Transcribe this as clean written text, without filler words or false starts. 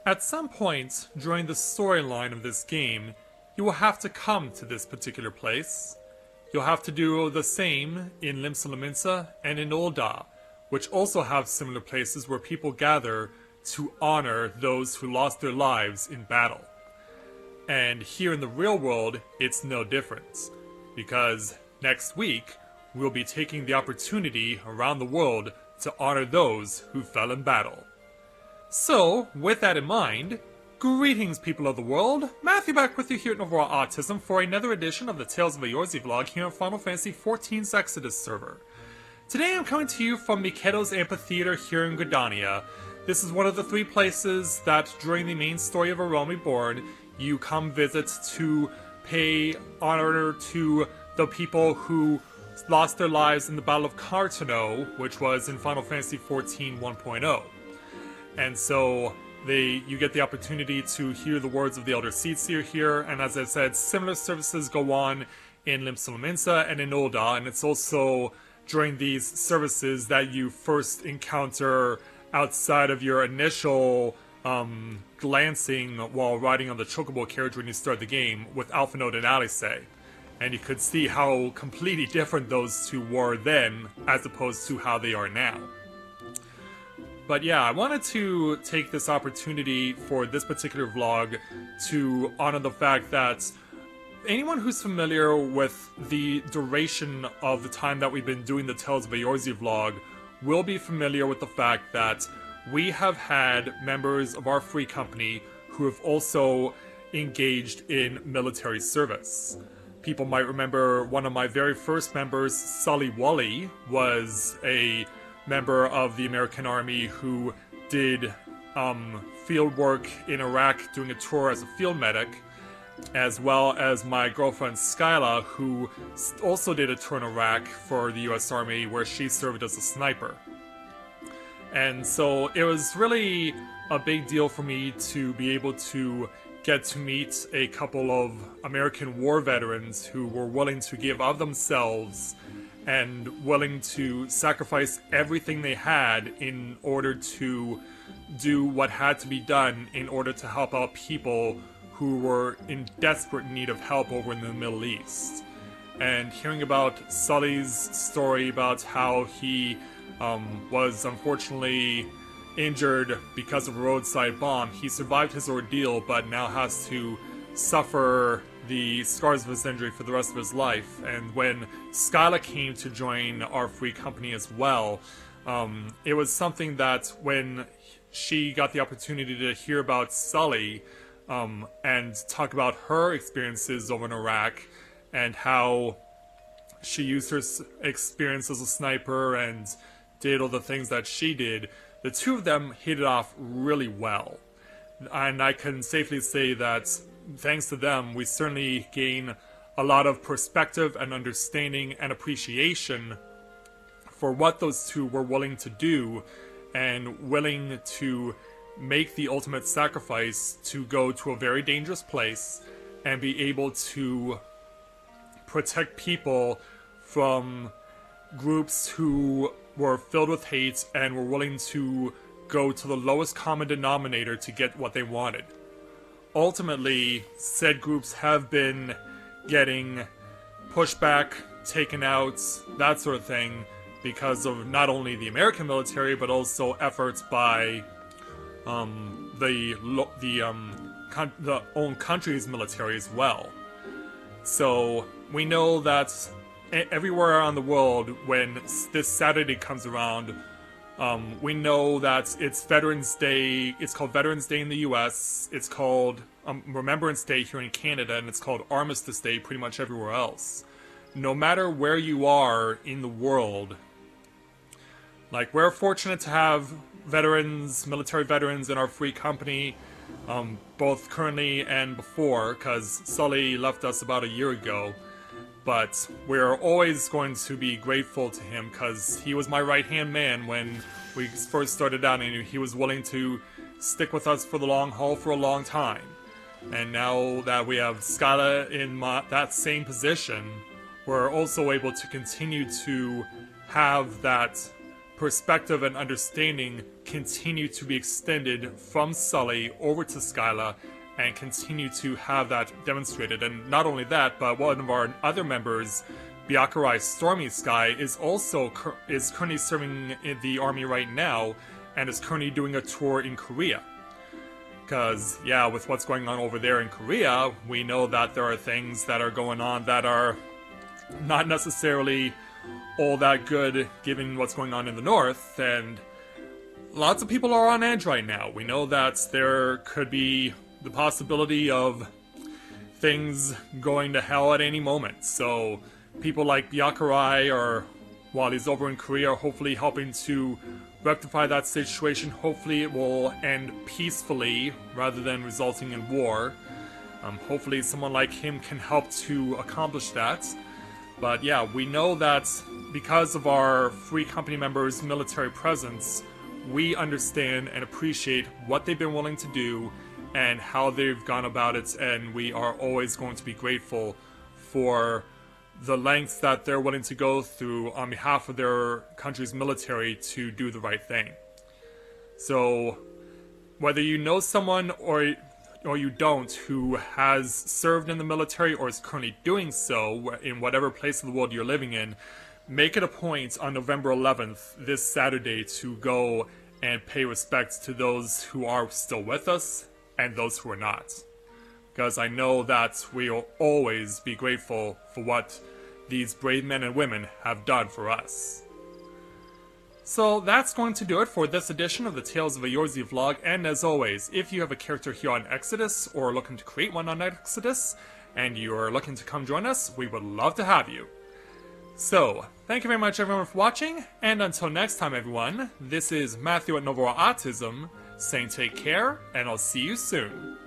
At some point during the storyline of this game, you will have to come to this particular place. You'll have to do the same in Limsa and in Ul'dah, which also have similar places where people gather to honor those who lost their lives in battle. And here in the real world, it's no different, because next week, we'll be taking the opportunity around the world to honor those who fell in battle. So, with that in mind, greetings people of the world, Matthew back with you here at Overall Autism for another edition of the Tales of Eorzea vlog here on Final Fantasy XIV's Exodus server. Today I'm coming to you from Mikado's Amphitheater here in Gridania. This is one of the three places that during the main story of A Realm Reborn, you come visit to pay honor to the people who lost their lives in the Battle of Carteneau, which was in Final Fantasy XIV 1.0. And so you get the opportunity to hear the words of the Elder Seedseer here, and as I said, similar services go on in Limsa and in Ul'dah, and it's also during these services that you first encounter outside of your initial glancing while riding on the Chocobo carriage when you start the game with Alphinaud and Alice. And you could see how completely different those two were then as opposed to how they are now. But yeah, I wanted to take this opportunity for this particular vlog to honor the fact that anyone who's familiar with the duration of the time that we've been doing the Tales of Eorzea vlog will be familiar with the fact that we have had members of our free company who have also engaged in military service. People might remember one of my very first members, Sully Wally, was a member of the American Army who did field work in Iraq doing a tour as a field medic, as well as my girlfriend Skyla, who also did a tour in Iraq for the US Army where she served as a sniper. And so it was really a big deal for me to be able to get to meet a couple of American war veterans who were willing to give of themselves and willing to sacrifice everything they had in order to do what had to be done in order to help out people who were in desperate need of help over in the Middle East. And hearing about Sully's story about how he was unfortunately injured because of a roadside bomb. He survived his ordeal, but now has to suffer the scars of his injury for the rest of his life. And when Skyla came to join our free company as well, it was something that when she got the opportunity to hear about Sully and talk about her experiences over in Iraq and how she used her experience as a sniper and did all the things that she did, the two of them hit it off really well. And I can safely say that thanks to them, we certainly gain a lot of perspective and understanding and appreciation for what those two were willing to do and willing to make the ultimate sacrifice to go to a very dangerous place and be able to protect people from groups who were filled with hate and were willing to go to the lowest common denominator to get what they wanted. Ultimately, said groups have been getting pushed back, taken out, that sort of thing, because of not only the American military, but also efforts by the own country's military as well. So we know that everywhere around the world, when this Saturday comes around, we know that it's Veterans Day. It's called Veterans Day in the US. It's called Remembrance Day here in Canada, and it's called Armistice Day pretty much everywhere else. No matter where you are in the world, like, we're fortunate to have veterans, military veterans in our free company, both currently and before, because Sully left us about a year ago. But we're always going to be grateful to him because he was my right-hand man when we first started out, and he was willing to stick with us for the long haul for a long time. And now that we have Skyla in that same position, we're also able to continue to have that perspective and understanding continue to be extended from Sully over to Skyla and continue to have that demonstrated. And not only that, but one of our other members, Byakurai Stormy Sky, is currently serving in the army right now and is currently doing a tour in Korea. Because, yeah, with what's going on over there in Korea, we know that there are things that are going on that are not necessarily all that good given what's going on in the north, and lots of people are on edge right now. We know that there could be the possibility of things going to hell at any moment. So people like Byakurai, or while he's over in Korea, are hopefully helping to rectify that situation. Hopefully it will end peacefully rather than resulting in war. Hopefully someone like him can help to accomplish that. But yeah, we know that because of our Free Company members' military presence, we understand and appreciate what they've been willing to do and how they've gone about it, and we are always going to be grateful for the lengths that they're willing to go through on behalf of their country's military to do the right thing. So, whether you know someone or you don't who has served in the military or is currently doing so in whatever place of the world you're living in, make it a point on November 11th, this Saturday, to go and pay respect to those who are still with us and those who are not. Because I know that we will always be grateful for what these brave men and women have done for us. So that's going to do it for this edition of the Tales of Eorzea vlog, and as always, if you have a character here on Exodus or looking to create one on Exodus, and you are looking to come join us, we would love to have you. So, thank you very much everyone for watching, and until next time everyone, this is Matthew at Novara Autism, saying take care, and I'll see you soon.